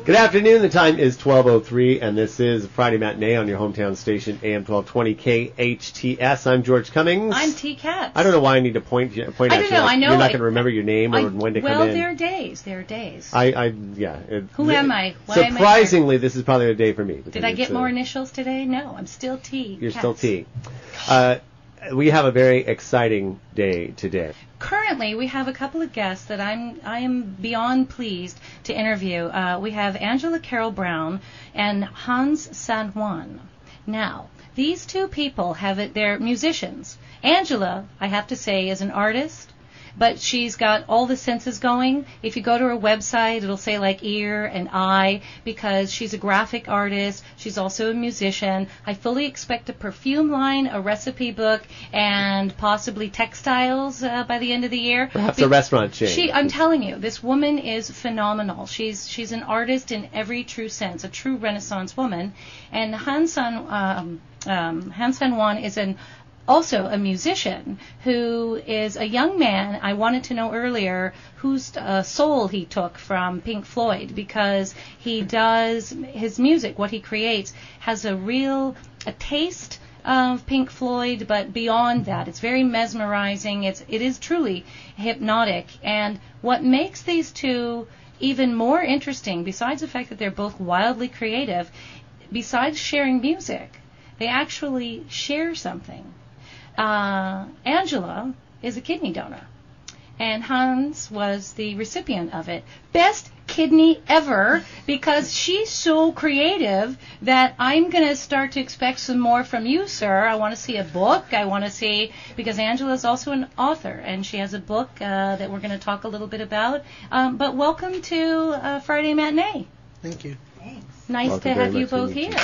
Good afternoon. The time is 12:03, and this is Friday Matinee on your hometown station, AM 1220 KHTS. I'm George Cummings. I'm T Katz. I don't know why I need to point at you. I don't know. I know. You're not going to remember your name or when to come in. Well, there are days. There are days. Who am I? Why surprisingly, this is probably a day for me. Did I get more initials today? No, I'm still T. You're Katz. still T. We have a very exciting day today. Currently, we have a couple of guests that I am beyond pleased to interview. We have Angela Carole Brown and Hans San Juan. Now, these two people they're musicians. Angela, I have to say, is an artist, but she's got all the senses going. If you go to her website, it'll say like ear and eye, because she's a graphic artist. She's also a musician. I fully expect a perfume line, a recipe book, and possibly textiles by the end of the year. Perhaps a restaurant chain. I'm telling you, this woman is phenomenal. She's an artist in every true sense, a true Renaissance woman. And Hans San Juan is also a musician who is a young man. I wanted to know earlier whose soul he took from Pink Floyd, because he does his music, what he creates, has a taste of Pink Floyd, but beyond that, it's very mesmerizing. It is truly hypnotic. And what makes these two even more interesting, besides the fact that they're both wildly creative, besides sharing music, they actually share something. Angela is a kidney donor, and Hans was the recipient of it. Best kidney ever, because she's so creative that I'm going to start to expect some more from you, sir. I want to see a book. I want to see, because Angela is also an author, and she has a book that we're going to talk a little bit about. But welcome to Friday Matinee. Thank you. Thanks. Nice to have you both here.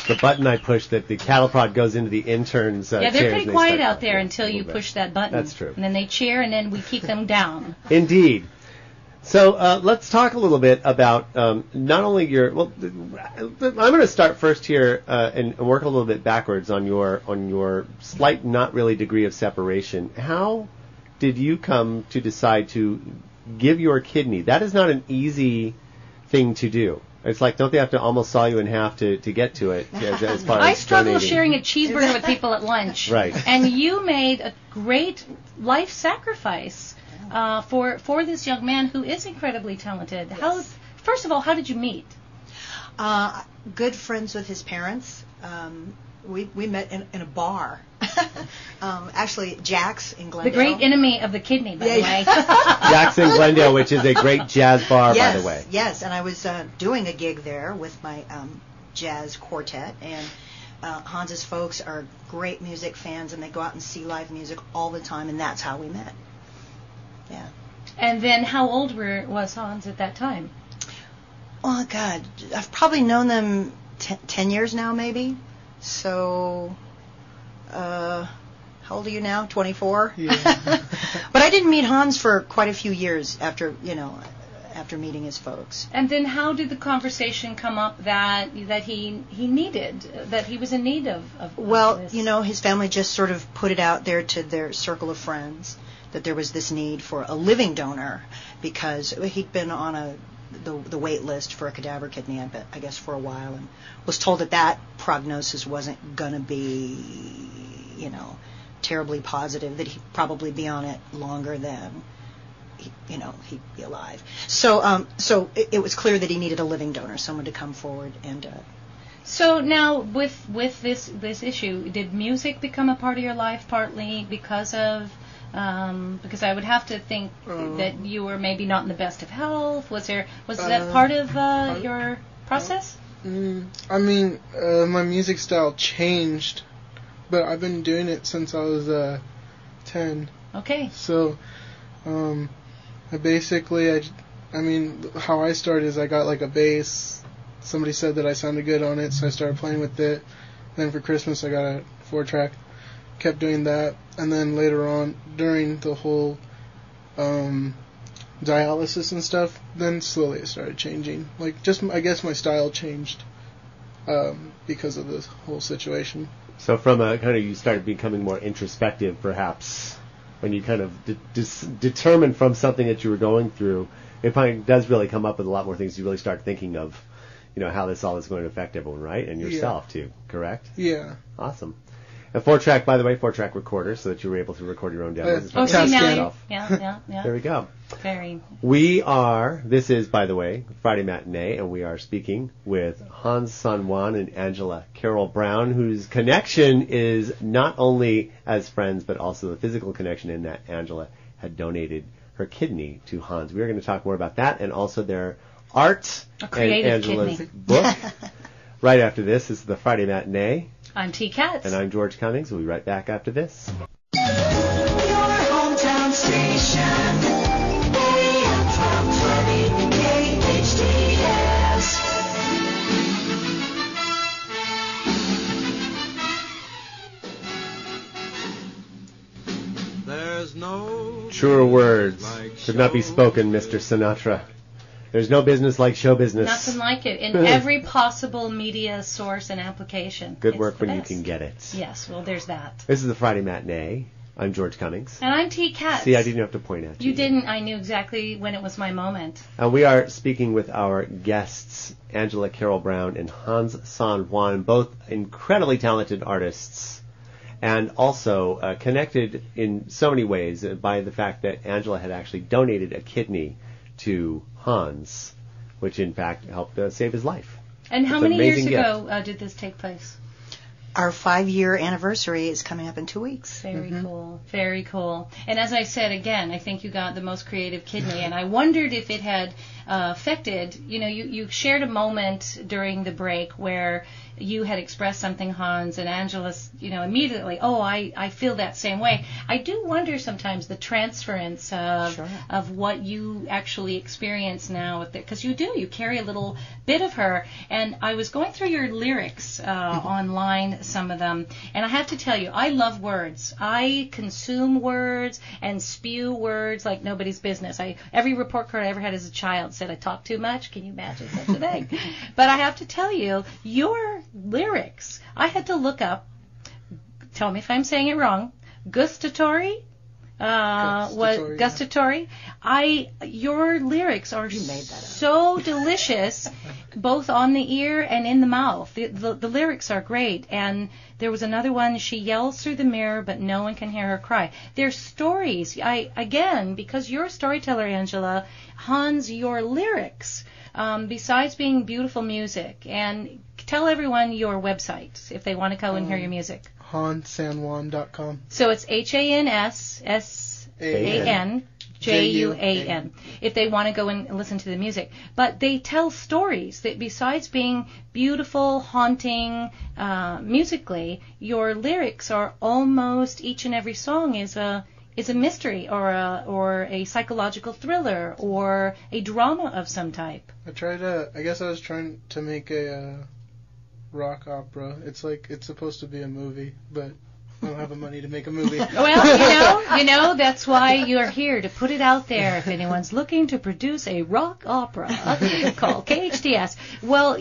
The button I pushed, that the cattle prod goes into the interns' chairs. They're pretty quiet out there until you push that button. That's true. And then they cheer, and then we keep them down. Indeed. So let's talk a little bit about not only your. Well, I'm going to start first here and work a little bit backwards on your slight, not really degree of separation. How did you come to decide to give your kidney? That is not an easy thing to do. It's like, don't they have to almost saw you in half to get to it? As far I as struggle donating? sharing a cheeseburger with people at lunch. Right. And you made a great life sacrifice for this young man who is incredibly talented. Yes. First of all, how did you meet? Good friends with his parents. We met in a bar. Actually, Jack's in Glendale. The great enemy of the kidney, by the way. Jack's in Glendale, which is a great jazz bar, by the way. Yes, and I was doing a gig there with my jazz quartet, and Hans's folks are great music fans, and they go out and see live music all the time, and that's how we met. Yeah. And then how old was Hans at that time? Oh, God. I've probably known them 10 years now, maybe. So, how old are you now? 24? Yeah. But I didn't meet Hans for quite a few years after meeting his folks. And then how did the conversation come up that he was in need of Well, this? his family just sort of put it out there to their circle of friends that there was this need for a living donor, because he'd been on the wait list for a cadaver kidney, I guess, for a while, and was told that prognosis wasn't going to be, terribly positive, that he'd probably be on it longer than, he'd be alive. So it was clear that he needed a living donor, someone to come forward and... So now, with this issue, did music become a part of your life partly because of... because I would have to think that you were maybe not in the best of health. Was that part of your process? I mean, my music style changed, but I've been doing it since I was 10. Okay. So, how I started is I got like a bass. Somebody said that I sounded good on it, so I started playing with it. Then for Christmas I got a 4-track. Kept doing that, and then later on, during the whole dialysis and stuff, then slowly it started changing. I guess my style changed because of this whole situation. So from you started becoming more introspective, perhaps. when you kind of determine from something that you were going through, it probably does really come up with a lot more things. You really start thinking of, how this all is going to affect everyone, right? And yourself, too, correct? Yeah. Awesome. And 4-track, by the way, 4-track recorder, so that you were able to record your own demos. Oh, see, now yeah. There we go. Very. This is, by the way, Friday Matinee, and we are speaking with Hans San Juan and Angela Carole Brown, whose connection is not only as friends, but also the physical connection in that Angela had donated her kidney to Hans. We are going to talk more about that, and also their art and Angela's kidney. book. Right after this is the Friday Matinee. I'm T Katz. And I'm George Cummings. We'll be right back after this. Your hometown station, AM 1220, KHTS. There's no Truer words could not be spoken, Mr. Sinatra. There's no business like show business. Nothing like it in every possible media source and application. Good work when you can get it. Yes, well, there's that. This is the Friday Matinee. I'm George Cummings. And I'm T Katz. See, I didn't have to point at you. You didn't. I knew exactly when it was my moment. And we are speaking with our guests, Angela Carole Brown and Hans San Juan, both incredibly talented artists, and also connected in so many ways by the fact that Angela had actually donated a kidney to Hans, which in fact helped save his life. And how many years ago did this take place? Our 5-year anniversary is coming up in 2 weeks. Very cool. Very cool. And as I said, again, I think you got the most creative kidney, and I wondered if it had affected, you shared a moment during the break where you had expressed something, Hans, and Angela's, immediately, I feel that same way. I do wonder sometimes the transference of what you actually experience now, because you carry a little bit of her. And I was going through your lyrics online, some of them, and I have to tell you, I love words. I consume words and spew words like nobody's business. Every report card I ever had as a child said I talk too much. Can you imagine such a thing? But I have to tell you, your lyrics, I had to look up, tell me if I'm saying it wrong, gustatory. Your lyrics are so delicious, both on the ear and in the mouth. The lyrics are great. And there was another one, she yells through the mirror, but no one can hear her cry. They're stories. Because you're a storyteller, Angela, Hans, your lyrics, besides being beautiful music, and tell everyone your website if they want to go and hear your music. HansSanJuan.com. So it's HANSSANJUAN if they want to go and listen to the music. But they tell stories that besides being beautiful, haunting musically, your lyrics are almost each and every song is a mystery or a psychological thriller or a drama of some type. I was trying to make a rock opera. It's supposed to be a movie, but I don't have the money to make a movie. Well, that's why you're here, to put it out there if anyone's looking to produce a rock opera called KHTS. Well,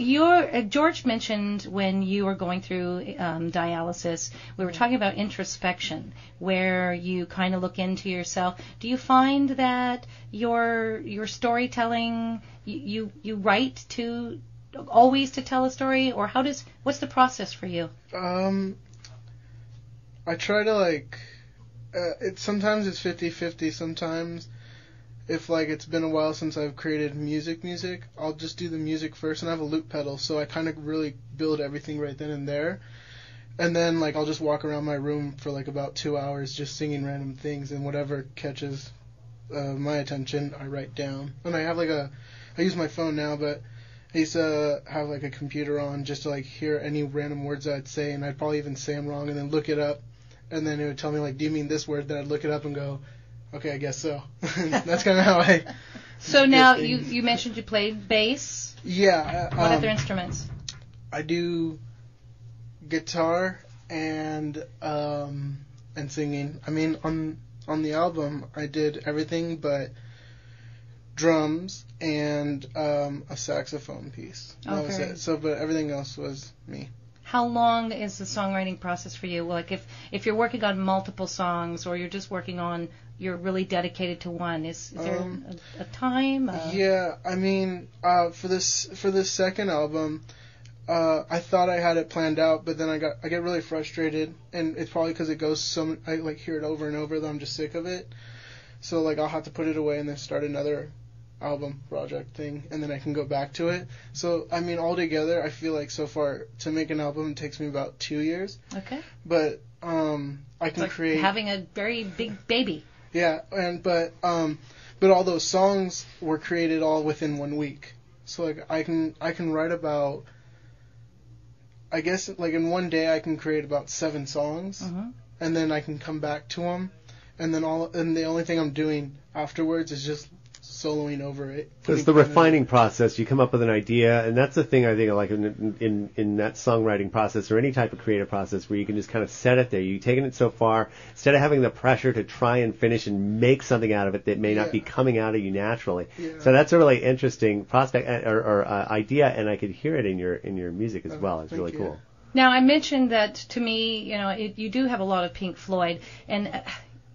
George mentioned when you were going through dialysis, we were talking about introspection, where you kind of look into yourself. Do you find that your storytelling, you write always to tell a story, or what's the process for you? I try to sometimes it's 50-50. Sometimes if it's been a while since I've created music, I'll just do the music first, and I have a loop pedal, so I kind of really build everything right then and there. And then I'll just walk around my room for about 2 hours just singing random things, and whatever catches my attention I write down. And I have I use my phone now, but I used to have a computer on just to hear any random words I'd say, and I'd probably even say them wrong, and then look it up, and then it would tell me do you mean this word? Then I'd look it up and go, okay, I guess so. That's kind of how I. So now you mentioned you played bass. Yeah. What other instruments? I do guitar and singing. I mean, on the album I did everything but drums and a saxophone piece. That was it. But everything else was me. how long is the songwriting process for you? Like if you're working on multiple songs, or you're just working on, you're really dedicated to one. Is there a time? Yeah, I mean, for this second album, I thought I had it planned out, but then I get really frustrated, and it's probably because it goes I like hear it over and over that I'm just sick of it. So like I'll have to put it away and then start another album project thing, and then I can go back to it. So I mean, altogether, I feel like so far to make an album takes me about 2 years. Okay. But I can create having a very big baby. Yeah, but all those songs were created all within 1 week. So like I can write about, I guess like in one day I can create about 7 songs, and then I can come back to them, and the only thing I'm doing afterwards is just soloing over it. So it's the refining process. You come up with an idea, and that's the thing I think I like in that songwriting process, or any type of creative process, where you can just kind of set it there. You've taken it so far, instead of having the pressure to try and finish and make something out of it that may not be coming out of you naturally. Yeah. So that's a really interesting prospect or idea, and I could hear it in your music as well. It's really cool. Now, I mentioned that to me, you do have a lot of Pink Floyd, and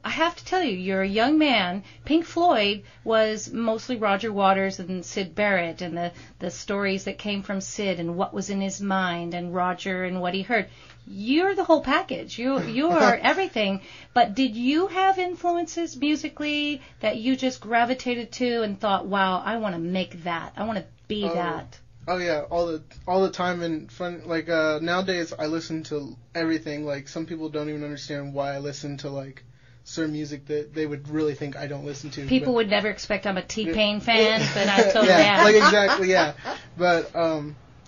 I have to tell you, you're a young man. Pink Floyd was mostly Roger Waters and Syd Barrett, and the stories that came from Syd and what was in his mind, and Roger and what he heard. You're the whole package. You are everything. But did you have influences musically that you just gravitated to and thought, wow, I want to make that. I want to be that. Oh yeah, all the time, and fun. Like nowadays, I listen to everything. Like some people don't even understand why I listen to like certain music that they would really think I don't listen to. People would never expect I'm a T-Pain fan, but I totally am. Like exactly, yeah. But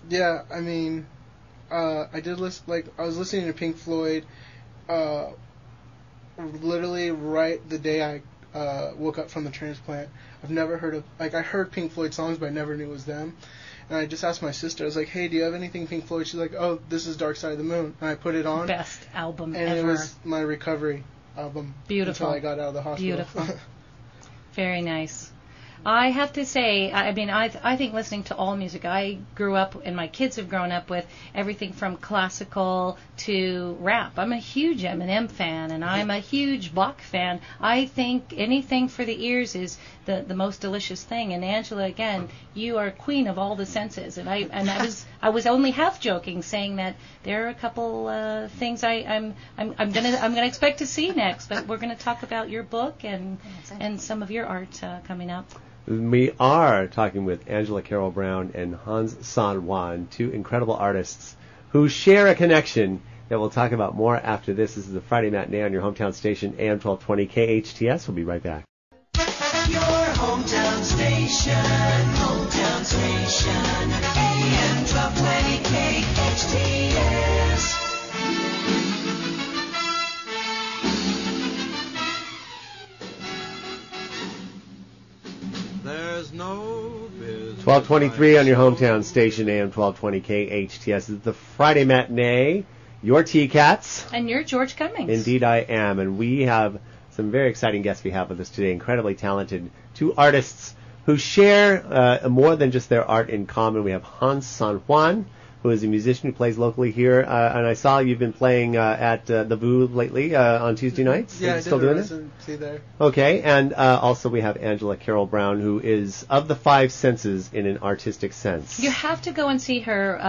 yeah, I mean, I did listen. Like I was listening to Pink Floyd, literally right the day I woke up from the transplant. I've never heard of I heard Pink Floyd songs, but I never knew it was them. And I just asked my sister, I was like, hey, do you have anything Pink Floyd? She's like, oh, this is Dark Side of the Moon. And I put it on. Best album and ever. And it was my recovery album. Beautiful. Until I got out of the hospital. Beautiful. Very nice. I have to say, I mean, I think listening to all music, I grew up, and my kids have grown up with everything from classical to rap. I'm a huge Eminem fan, and I'm a huge Bach fan. I think anything for the ears is the most delicious thing. And Angela, again, you are queen of all the senses. And I was only half joking, saying that there are a couple things I'm gonna expect to see next. But we're gonna talk about your book and some of your art coming up. We are talking with Angela Carole Brown and Hans San Juan, two incredible artists who share a connection that we'll talk about more after this. This is the Friday Matinee on your hometown station, AM 1220 KHTS. We'll be right back. Your hometown station, AM 1220 KHTS. There's no business. 1223 on your hometown station, AM 1220 KHTS. This is the Friday Matinee. You're T Katz. And you're George Cummings. Indeed I am. And we have some very exciting guests we have with us today. Incredibly talented. Two artists who share more than just their art in common. We have Hans San Juan, who is a musician who plays locally here. And I saw you've been playing at the VU lately on Tuesday nights. Yeah, I still did doing a it? residency there. Okay, and also we have Angela Carole Brown, who is of the five senses in an artistic sense. You have to go and see her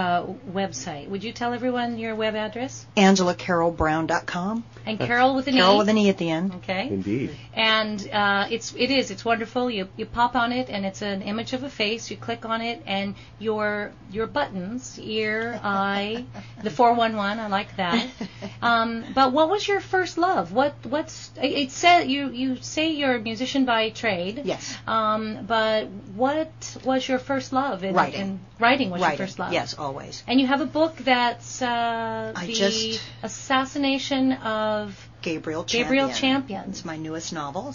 website. Would you tell everyone your web address? AngelaCaroleBrown.com. And Carole with an E. Carole with an E at the end. Okay. Indeed. And it's wonderful. You pop on it, and it's an image of a face. You click on it, and your buttons, ear, eye, the 411. I like that. But what was your first love? What's it said? You say you're a musician by trade. Yes. But what was your first love? Writing. Writing was your first love. Yes, always. And you have a book that's Assassination of Gabriel Champion. It's my newest novel.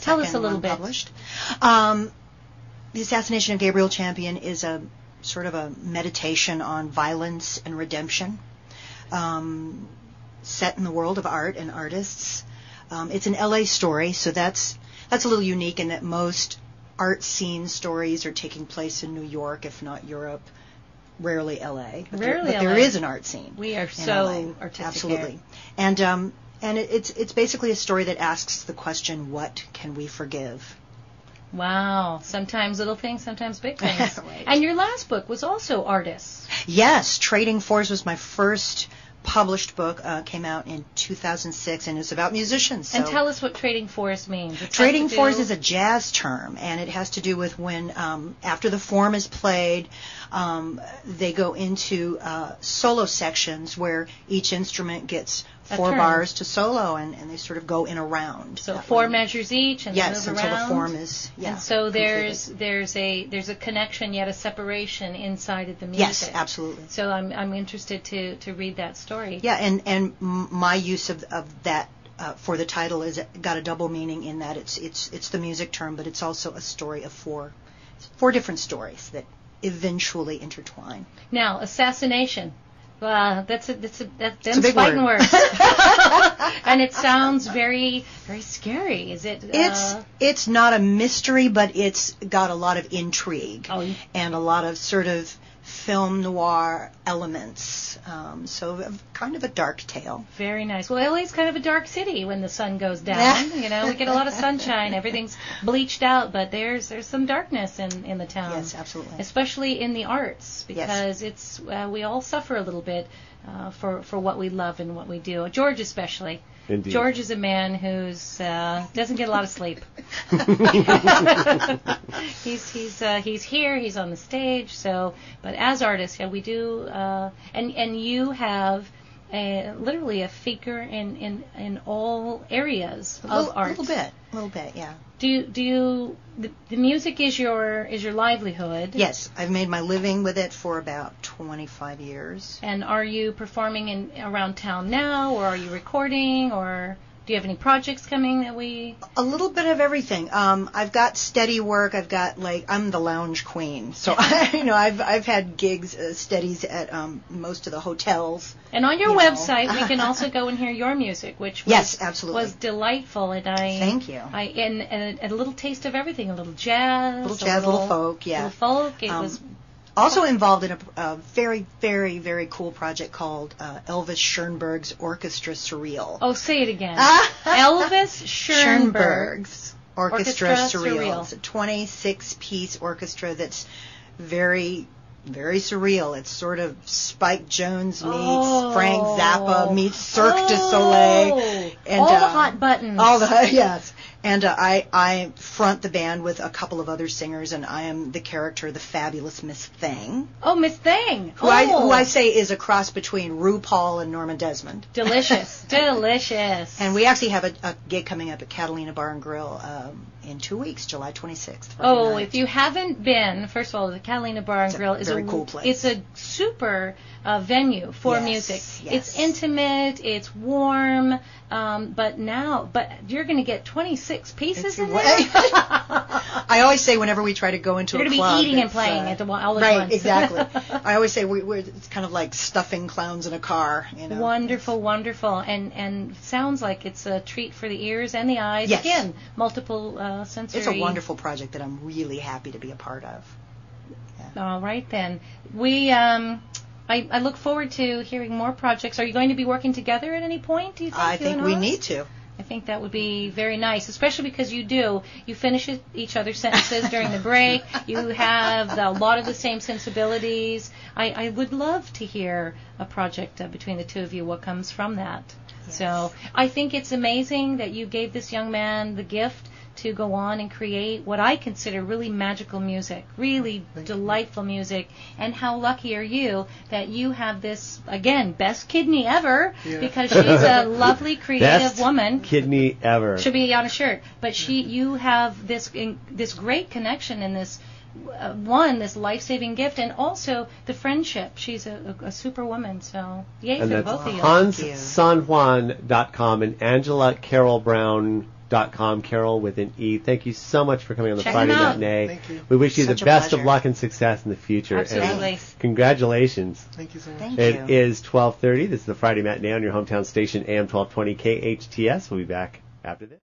Tell us a little bit. Published. The Assassination of Gabriel Champion is a sort of a meditation on violence and redemption, set in the world of art and artists. It's an LA story, so that's a little unique in that most art scene stories are taking place in New York, if not Europe. rarely L.A. But Rarely there LA. is an art scene. We are in so LA. artistic Absolutely. here. And it's basically a story that asks the question, what can we forgive? Wow. Sometimes little things, sometimes big things. Right. And your last book was also artists. Yes, Trading Fours was my first published book, came out in 2006, and it's about musicians. And So tell us what Trading Fours means. It has Trading to fours do- is a jazz term, and it has to do with when, after the form is played, they go into solo sections where each instrument gets A 4 turn. bars to solo, and they sort of go in a round. So that 4 way. measures each, and Yes, they move until around. the form is And so completed. there's a connection yet a separation inside of the music. Yes, absolutely. So I'm interested to read that story. Yeah, and my use of that for the title is got a double meaning in that it's the music term, but it's also a story of four different stories that eventually intertwine. Now, assassination. That's a them big fighting word. words. And it sounds very, very scary. Is it? It's not a mystery, but it's got a lot of intrigue Oh. and a lot of sort of film noir elements. So kind of a dark tale. Very nice. Well, LA's kind of a dark city when the sun goes down. You know, we get a lot of sunshine. Everything's bleached out, but there's some darkness in the town. Yes, absolutely. Especially in the arts, because it's we all suffer a little bit for what we love and what we do. George especially. Indeed. George is a man who's doesn't get a lot of sleep. He's here. He's on the stage. So, but as artists, yeah, we do. And you have literally a figure in all areas of art. A little bit, yeah. Do you the music is your livelihood? Yes, I've made my living with it for about 25 years. And are you performing around town now, or are you recording, or do you have any projects coming that we? A little bit of everything. I've got steady work. I've got I'm the lounge queen, so I've had gigs, steadies at most of the hotels. And on your You know. website, we can also go and hear your music, which was, Yes, absolutely. was delightful. And Thank you. And a little taste of everything, a little jazz, Little folk, yeah. little folk. It was Also involved in a very, very, very cool project called Elvis Schoenberg's Orchestra Surreal. Oh, say it again. Elvis Schoenberg's Orchestra Surreal. Surreal. It's a 26-piece orchestra that's very, very surreal. It's sort of Spike Jones meets Frank Zappa meets Cirque du Soleil. And, all the hot buttons. Yes. And I front the band with a couple of other singers, and I am the character, the fabulous Miss Thing, Oh, Miss Thing. who I say is a cross between RuPaul and Norma Desmond. Delicious. Delicious. And we actually have a gig coming up at Catalina Bar and Grill in 2 weeks, July 26th. Friday Oh, night. if you haven't been, first of all, the Catalina Bar and It's a Grill is very cool place. It's a super venue for Yes, music. yes. It's intimate, it's warm, but you're going to get 26 pieces in there. I always say whenever we try to go into You're a going to club, be eating and it's, playing at all at right, once. exactly. I always say it's kind of like stuffing clowns in a car. You know? Wonderful, wonderful, and sounds like it's a treat for the ears and the eyes. Yes. Again, multiple sensory. It's a wonderful project that I'm really happy to be a part of. All right, then. I look forward to hearing more projects. Are you going to be working together at any point, do you think? I you think and we Hans? need to. I think that would be very nice, especially because you finish each other's sentences during the break. You have a lot of the same sensibilities. I would love to hear a project between the two of you, what comes from that. Yes. So I think it's amazing that you gave this young man the gift to go on and create what I consider really magical music, really delightful music. And how lucky are you that you have this, again, best kidney ever, because she's a lovely, creative Best woman. kidney ever. Should be on a shirt. But you have this great connection and this this life-saving gift, and also the friendship. She's a super woman, so yay And for that's both of you. HansSanjuan.com and AngelaCarolBrown.com, Carole with an E. Thank you so much for coming on the Check Friday them out. Matinee. Thank you. We wish you Such the a best of pleasure. luck and success in the future. Absolutely. And congratulations. Thank you so much. Thank It you. is 12:30. This is the Friday Matinee on your hometown station, AM 1220 KHTS. We'll be back after this.